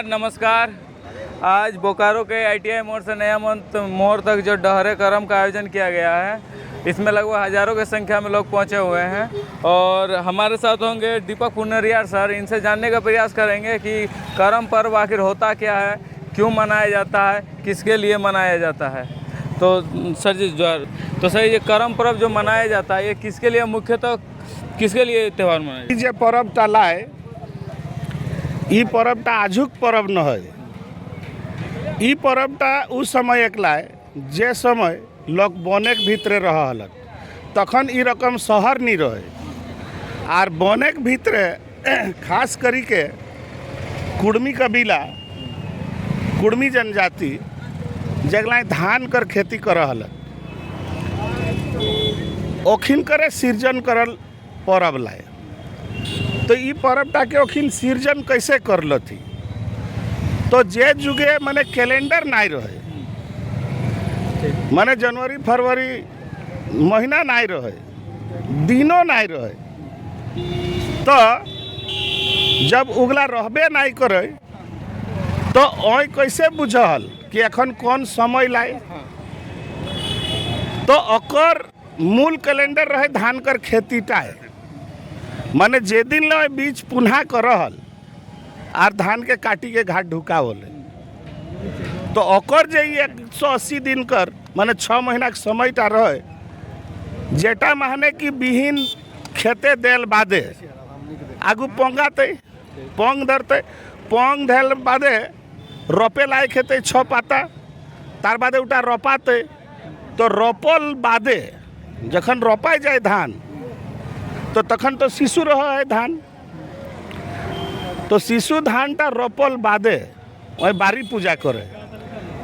नमस्कार। आज बोकारो के ITI मोड़ से नया मोड़ तक जो डहरे करम का आयोजन किया गया है, इसमें लगभग हज़ारों की संख्या में लोग पहुंचे हुए हैं और हमारे साथ होंगे दीपक पुनरियार सर। इनसे जानने का प्रयास करेंगे कि करम पर्व आखिर होता क्या है, क्यों मनाया जाता है, किसके लिए मनाया जाता है। तो सर जी तो सर ये करम पर्व जो मनाया जाता है, ये किसके लिए मुख्यतः किसके लिए त्यौहार मनाया जे पर्व लाए ई पर्वटा आजुक पर्व न है। ई पर्वटा उस समय एक लाए जे समय लोग बने के भीतरे रहल तखन ई रकम शहर नहीं रहे आर बने के भीतरे खास करी के कुर्मी कबीला कुर्मी जनजाति जगला धान कर खेती कर रहल ओखिन करे सृजन करल पर्व लाए। तो ई पर्वटा के ओखिन सृजन कैसे करल थी। तो जे जुगे माने कैलेंडर नहीं रहे, माने जनवरी फरवरी महीना नहीं रहे, दिनों नहीं रहे, तो जब उगला रहबे नहीं करे तो ओई कैसे बुझल कि अखन कौन समय लाए। तो ओकर मूल कैलेंडर रहे धान कर खेती टाए, माने जे दिन ले बीज पुनः करहल आर धान के काटी के घाट ढुकावले। तो ओकर जे 180 दिन कर माने 6 महीना के समय टा रहे, जेटा माने कि बिहीन खेते देल बादे आगू पोंगाते पोंग धरते, पोंग धैल बादे रोपे लायक खेते 6 पाता, तार बादे उटा रोपाते। तो रोपल बादे जखन रोपाई जाए धान तो तखन तो शिशु रहा है धान। तो शिशु धान टा रोपल बादे वही बारी पूजा करे।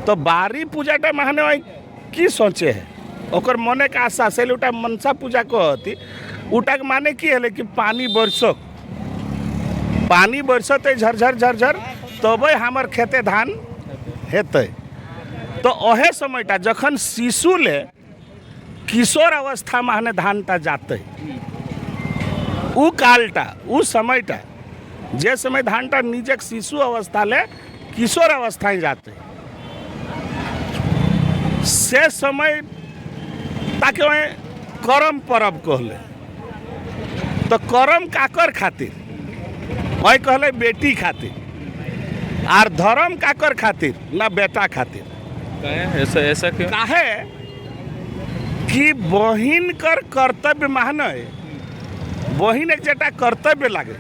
तो बारी पूजाटा माने वही की सोचे है ओकर मने का आशा से उटा मनसा पूजा कहती। उटा के माने की है कि पानी बरसते झरझर झरझर तब हमार खेते धान हेते। तो ओहे समयटा जखन शिशु ले किशोर अवस्था माने धानटा जाते, उ कालटा उ समयटा जे समय धानटा निजे शिशु अवस्था ले किशोर अवस्था जाते से समय ताके करम पर्व कहले। तो करम काकर खातिर वही कहले बेटी खातिर आर धर्म काकर खातिर ना बेटा खातिर। ऐसा क्यों? काहे कि बहिन कर कर्तव्य माने बहिन एक जेटा कर्तव्य लागे।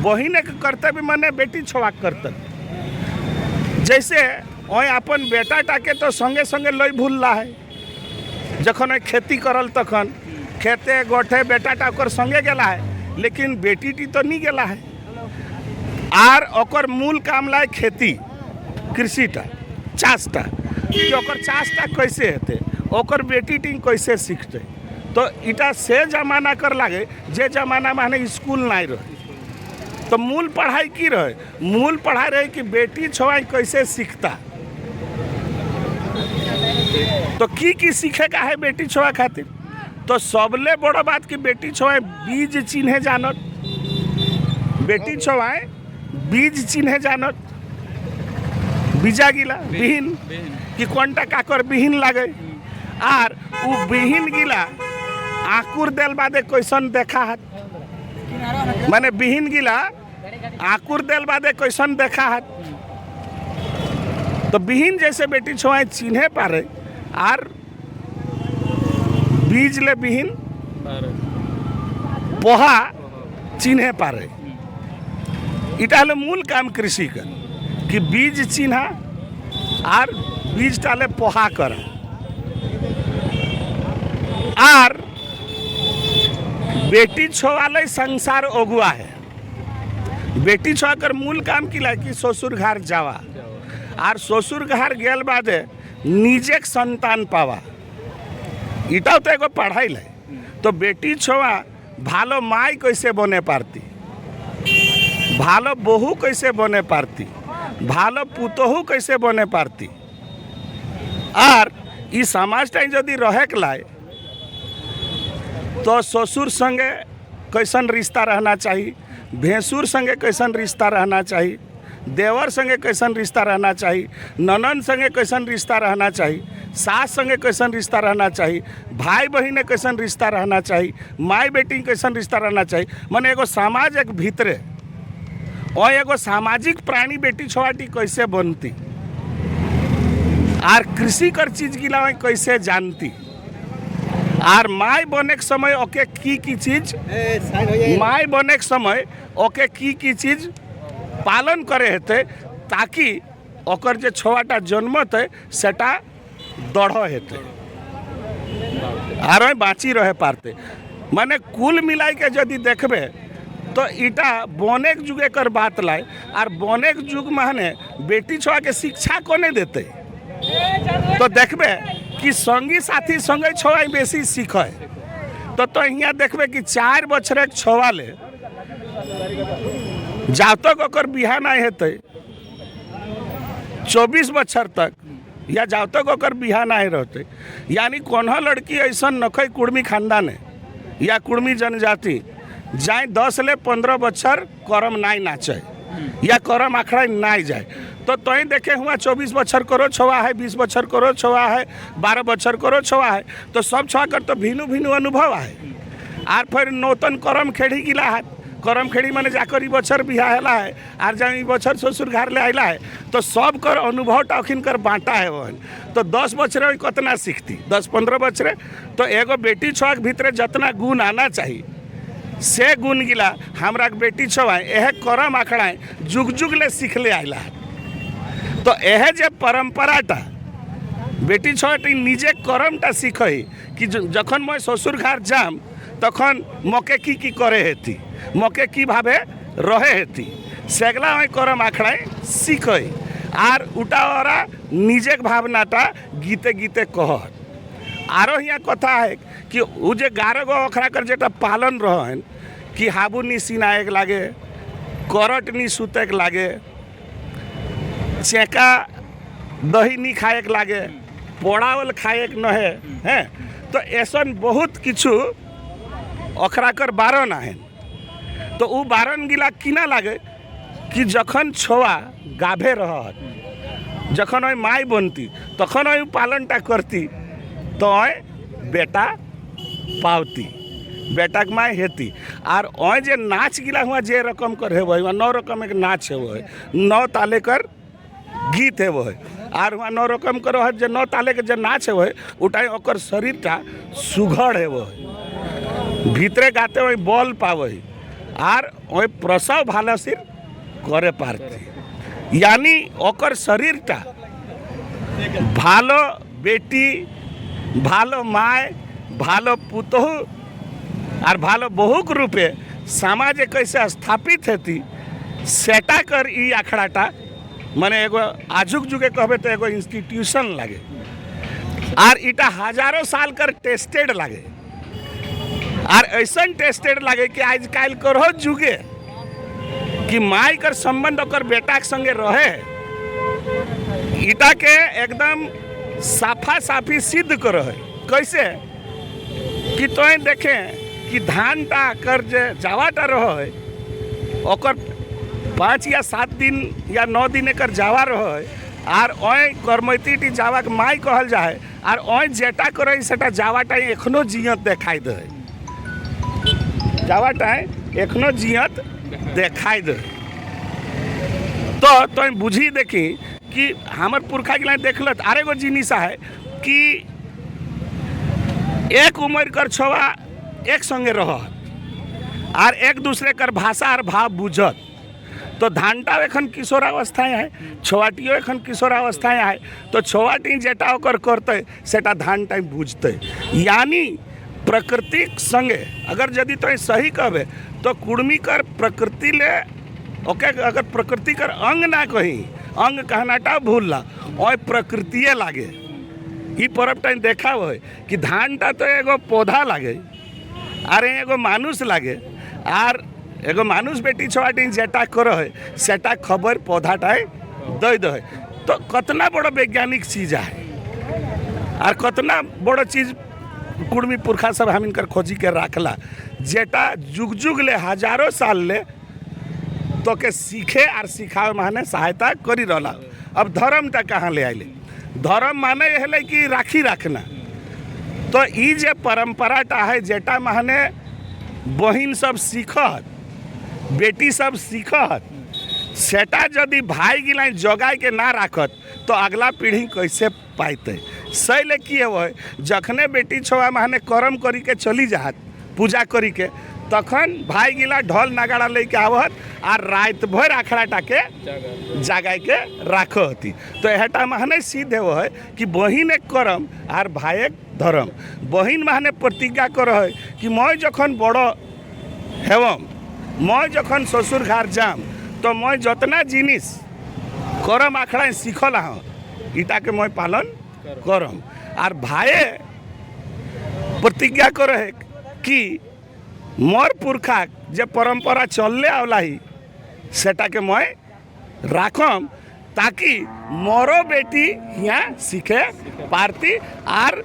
बहिन एक कर्तव्य माने बेटी छोड़ा कर्तव्य। जैसे वही अपन बेटा टाके तो संगे संगे लई भूलला है। जखन खेती करल तखन खेते गोठे बेटा टाकर संगे गेला है, लेकिन बेटी टी तो नहीं गेला है। आर ओकर मूल काम लाए खेती कृषिटा चाषटा कि ओकर चाषटा कैसे हेते, ओकर बेटी टी कैसे सीखते। तो इटा से जमाना कर लागे जे जमाना माने स्कूल नहीं रहे। तो मूल पढ़ाई की रहे, मूल पढ़ाई रहे कि बेटी छोड़ा कैसे सीखता। तो की सीखेगा है बेटी छोड़ा खातिर। तो सबले बड़ा बात कि बेटी छोड़ा बीज चिन्हे जानत, बेटी छोड़ा बीज चिन्हे जानत, बीजा गिला बिहीन कि कोनटा काकर बिहीन लागे। आर उ बिहीन गिला आकुर देल बादे कैसन देखा हाथ, माने बिहीन गिला आकुर देल बादे कैसन देखा हाथ। तो बिहीन जैसे बेटी छोड़ा चिन्हे पारे आर बीज ले बिहीन पोहा चिन्हे पारे। इटा हलो मूल काम कृषि का कि बीज चिन्हा आर बीज टाले पोहा कर। आर बेटी छोवाले संसार ओगुआ है। बेटी छोआ कर मूल काम की कि ससुर घर जावा आर ससुर घर गेल बादे निजे संतान पावा। इटाও तो एगो पढ़ाई ले। तो बेटी छोआ भालो माई कैसे बने पारती, भालो बहु कैसे बने पारती, भालो पुतोहू कैसे बने पारती। आर ई समाजटा यदि रहे के लाए तो ससुर संगे कैसन रिश्ता रहना चाहिए, भैंसुर संगे कैसन रिश्ता रहना चाहिए, देवर संगे कैसन रिश्ता रहना चाहिए, ननन संगे कैसन रिश्ता रहना चाहिए, सास संगे कैसन रिश्ता रहना चाहिए, भाई बहिने कैसन रिश्ता रहना चाहिए, माई बेटी कैसन रिश्ता रहना चाहिए। माने एगो समाज एक भीतरे और एगो सामाजिक प्राणी बेटी छोटी कैसे बनती और कृषि कर चीज गिला कैसे जानती और माय बने के समय ओके की चीज माय बने के समय ओके की चीज पालन करे हेते ताकि ओकर जे छोटा जन्मत है सेटा दढ़ हेते और बाँची रहे पारते। माने कुल मिलाई के यदि देखबे तो इटा बनेक जुगे कर बात लाए और बनेक जुग माने बेटी छुआ के शिक्षा कोने देते तो देखबे कि संगी साथी संगे छुआ बेसी सीखे तो यहाँ देखबे कि 4 बछर के छुआ ले जब तक ओकर बिहा नहीं हेते 24 बछर तक या जब तक ओकर बिहा नहीं रहते, यानी कोन्हा लड़की ऐसा नखई कुर्मी खानदान है या कुर्मी जनजाति जाए 10 ले 15 बछर करम नहीं नाचे या करम आखड़ा नहीं जाए तो ही देखे हुआ 24 बछर करो छुआ है, 20 बछर करो छुआ है, 12 बछर करो छुआ है तो सब छुआ कर तो भिन्न भिन्न अनुभव है। आर फिर नौतन करम खेड़ी गिला है, करम खेड़ी मैंने जाकर ई बछर बिहा है आर जब ई बछर ससुर घर ले आला है तो सब कर अनुभव टाखिन कर बांटा है वहन तो 10 बछरे कितना सीखती 10-15 बछरे तो एगो बेटी छुआ के भीतरे जितना गुण आना चाहिए से गुण गिला हमरा बेटी छुआ यह करम आखड़ाए जुग जुग ले सीख ले आला है। तो यह जे परंपराटा बेटी छुआटी निजे करमटा सीखई कि जखन मैं ससुर घर जाम तखन मके की करे हेती मके की भावे रहे हेती सेगला में करम आखड़ाए सीखई आर उटावरा निजे भावनाटा गीते गीते कहर। आरो यहाँ कथा है कि उ जे 11 गो अखरा कर जेटा पालन रहन कि हाबू नी सिनाएक लागे, करट नी सुतेक लागे, चेका दही नी खाएक लागे, पोड़ावल खाएक नहे हैं तो ऐसन बहुत किछु अखरा कर बारन है। तो उ बारन गिला किना लागे कि जखन छोआ गाभे रहत जखन ओय माई बनती तखन ओय पालनटा करती तो बेटा पावती बेटा के माई हेती और ओय जे नाच गिला हुआ जे रकम कर है वही 9 रकम एक नाच है वही 9 ताले कर गीत है वही और वहाँ 9 रकम कर जे 9 ताले के जो नाच है वही उठाई ओकर शरीरटा सुघड़ है वही भीतरे गाते वही बल पावे और वही प्रसव भाला सिर करे पारती यानी ओकर शरीरटा भालो बेटी भालो माय भालो पुतहु और भालो बहुक रूपे समाज कैसे स्थापित हेती सेटा कर ई आखड़ाटा माने एगो आजुक जुगे कहबे तो एगो इंस्टीट्यूशन लागे और इटा हजारों साल कर टेस्टेड लागे और ऐसा टेस्टेड लागे कि आजकल करो जुगे कि माई कर संबंध ओकर बेटा के संगे रहे इटा के एकदम साफा साफी सिद्ध करो है। कैसे कि तो देखें कि धानटा कर जे जावाटा रहो है ओकर 5 या 7 दिन या 9 दिन एकर जावा रहो है और ओय करमैती जावा के माई कहल जाए और ओय जेटा करे सेटा जावाटा एखनो जियत देखाई दे जावाटा एखनो जियत देखाई दे तो बुझी देखी कि हमार पुरखा गिला देखलत आर एगो जिनिसा है कि एक उम्र कर छवा एक संगे रहत और एक दूसरे कर भाषा और भाव बुझत तो धानटा एखन किशोरावस्थाएं है छवाटियो एखन किशोरावस्थाएं है तो छवाटी जेटा ओकर करते सेटा धानटा बुझते यानी प्रकृति संगे अगर यदि तो सही कहबे तो कुर्मी कर प्रकृति ले ओके अगर प्रकृति कर अंग ना कही अंग कहनाटा भूलला और प्रकृतिए लागे ई परब टाइम देखा हो कि धानटा तो एगो पौधा लागे अरे एगो मानुष लागे और एगो मानुष बेटी छुआटी जेटा करो है सेटा खबर पौधाटाए दे दे तो कतना बड़ा वैज्ञानिक चीज है और कतना बड़ा चीज कुर्मी पुरखा सब हम खोजी के रखला जेटा जुग जुग ले हजारों साल ले तो के सीखे और सिखावे माने सहायता करी रहा। अब धर्म तक कहाँ ले आइले? धर्म माने है कि राखी रखना। तो ई जे परंपराटा है जेटा माने बहिन सब सीखत, बेटी सब सीखत, सेटा यदि भाई गिलाई जगाए के ना राखत तो अगला पीढ़ी कैसे पाइते? सही किए वो जखने बेटी छुआ माने कर्म करी के चली जात पूजा करी के, तखन भाई गिला ढोल नगाड़ा लेके आवत और रात भर अखड़ा के जगाए के राखती। तो यहटा माने सीधे वो है कि बहिन एक कर्म और भाई एक धर्म। बहिन माने प्रतिज्ञा कर है कि मैं जखन बड़ हेवम, मैं जखन ससुर घर जाम तो मैं जतना जिनिस करम आखड़ा सीखल हाँ इटा के मैं पालन करम। और भाई प्रतिज्ञा कर है कि मोर पुरखा जे परंपरा चलले आवला ही सेटा के मैं राखम ताकि मोरो बेटी यहाँ सीखे पारती और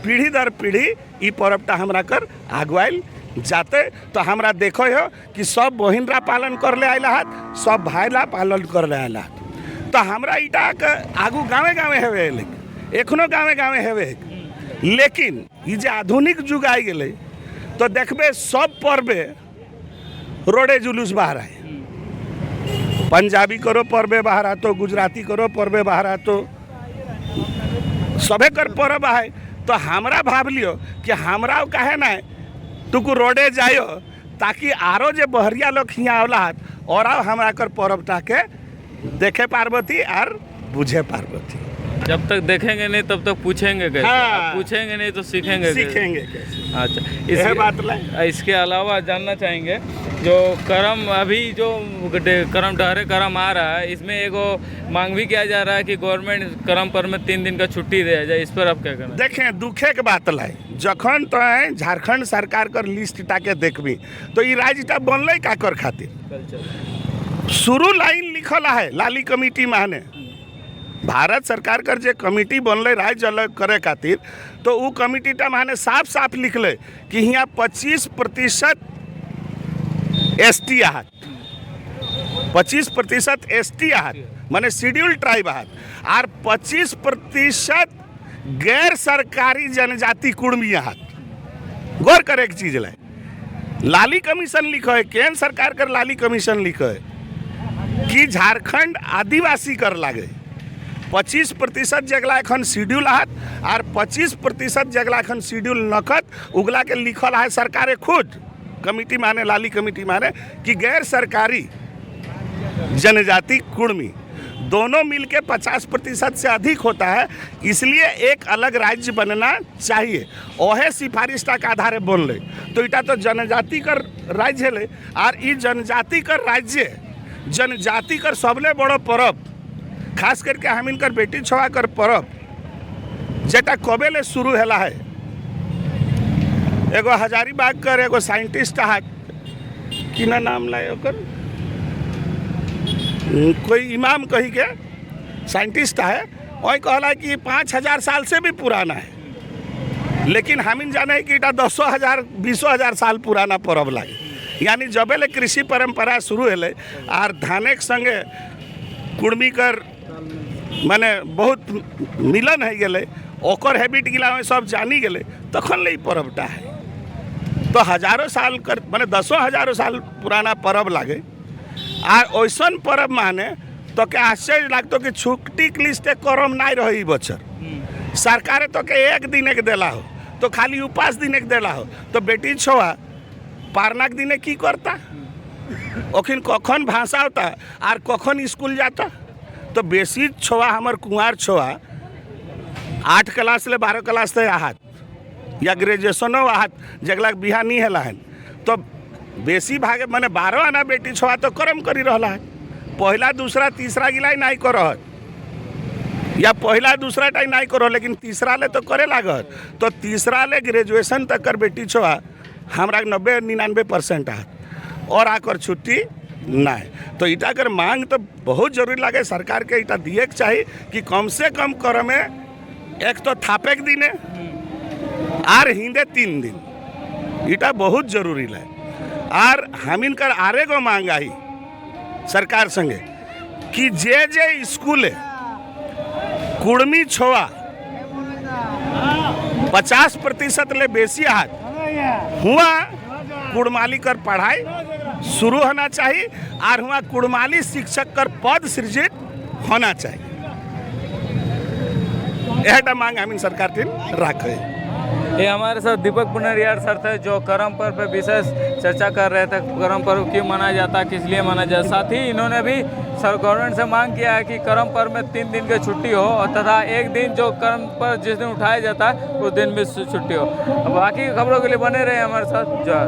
पीढ़ी दर पीढ़ी ई परबटा हमरा कर आगवाइल जाते। तो हमरा देखो हो कि सब बहिनरा पालन कर ले आइला हाथ, सब भाईला पालन कर ले आइला हाथ। तो हमरा इटा के आगू गाँवे गाँवे हेवे, एखनो गाँवे गाँवे हेवे। लेकिन ये जे आधुनिक युग आई गए तो देखबे सब पर्वे रोडे जुलूस बाहर आए। पंजाबी करो पर्वे बाहर आ तो गुजराती करो पर्वे बाहर आ तो सबे कर पर्व है। तो हमरा भाव लियो कि हमरा कहे ना तुकु रोडे जायो ताकि आरो जे बहरिया लोग हियाँ आवला और आओ हमरा कर पर्व टाके देखे पार्वती और बुझे पार्वती। जब तक देखेंगे नहीं तब तक पूछेंगे कैसे? हाँ। पूछेंगे नहीं तो सीखेंगे कैसे? अच्छा, इसके अलावा जानना चाहेंगे जो करम अभी जो करम डहरे करम आ रहा है, इसमें एगो मांग भी किया जा रहा है कि गवर्नमेंट करम पर में 3 दिन का छुट्टी दिया जाए। इस पर आप क्या कहना? देखें दुखे के बात लाई जखन तो झारखंड सरकार कर लिस्ट टाके देखबी तो ये राज्यटा बनल का कर खातिर शुरू लाइन लिखल है लाली कमेटी माने भारत सरकार कर जे कमिटी बनले राज्य अलग करे खातिर। तो वो कमिटीटा माने साफ साफ लिखले कि यहाँ 25% ST आहत, 25% ST आहत माने शेड्यूल ट्राइब आहत और 25% गैर सरकारी जनजाति कुर्मी आहत। गौर करे एक चीज है, लाली कमीशन लिखो है, केंद्र सरकार कर लाली कमीशन लिखो है कि झारखंड आदिवासी कर लागे। 25% जगला एखन शेड्यूल आहत और 25% जगला एखन शेड्यूल नकद उगला के लिखल है सरकारे खुद कमिटी माने लाली कमिटी माने कि गैर सरकारी जनजाति कुर्मी दोनों मिलके 50% से अधिक होता है, इसलिए एक अलग राज्य बनना चाहिए। ओहे सिफारिश के आधारे बनले तो इटा तो जनजाति कर राज्य है और ई जनजाति कर राज्य जनजाति कर सबले बड़ो पर्व खास करके हम इनकर बेटी छुआ कर पर्व जेटा कबे ले शुरू हैला है। एगो हजारीबाग कर एगो साइंटिस्ट है कि ना नाम लाए ओकर कोई इमाम कही के साइंटिस्ट है, वही कहला कि 5000 साल से भी पुराना है। लेकिन हम जाने कि इटा 10,000 20,000 साल पुराना पर्व लगे। यानी जबे ले कृषि परंपरा शुरू है और धाने के संगे कुर्मी कर माने बहुत मिलन है गए ओकर हैबिट गिला में सब जानी गए तखन ले पर्वटा है। तो हजारों साल कर माने 10,000 साल पुराना पर्व लगे और ऐसन पर्व माने तो क्या आश्चर्य लगता कि छुट्टी के लिस्ट करम नहीं रही बचर सरकार तो के एक दिन के दिला हो तो खाली उपास दिन के दिला हो तो बेटी छुआ पारनाक दिन की करता ओखिन कखन भाषा होता और कखन स्कूल जाता। तो बेसी छुआ हमार कुंवार छुआ 8 क्लास ले 12 क्लास से आहत या ग्रेजुएशनो आहत जगला बिहा नहीं है तो बेसी भागे मैंने 12 आना बेटी छुआ तो कर्म करी रहा है। पहला दूसरा तीसरा गिलाई नहीं कर या पहला दूसरा टाइम नहीं करो लेकिन तीसरा ले तो करे लागत। तो तीसरा ले ग्रेजुएशन तक कर बेटी छुआ हमरा 90-99% आहत और आकर छुट्टी नहीं। तो इटा कर मांग तो बहुत जरूरी लगे सरकार के इटा दिए के चाहिए कि कम से कम कर में एक तो थापे के दिन आर हिंदे 3 दिन इटा बहुत जरूरी है। और हम इनकर आरे गो मांग आई सरकार संगे कि जे जे स्कूल कुड़मी छोआ 50% ले बेसी हाथ हुआ कुड़माली कर पढ़ाई शुरू होना चाहिए और हुआ कुड़माली शिक्षक कर पद सृजित होना चाहिए। यह मांग हम सरकार टीम रखे। ये हमारे साथ दीपक पुनरियार सर थे जो करम पर्व पे विशेष चर्चा कर रहे थे, करम पर्व क्यों मनाया जाता है, किस लिए मनाया जाता है। साथ ही इन्होंने भी सर गवर्नमेंट से मांग किया है कि करम पर्व में 3 दिन की छुट्टी हो और तथा एक दिन जो करम पर्व जिस दिन उठाया जाता है उस दिन भी छुट्टी हो। अब बाकी खबरों के लिए बने रहे हमारे साथ। जय।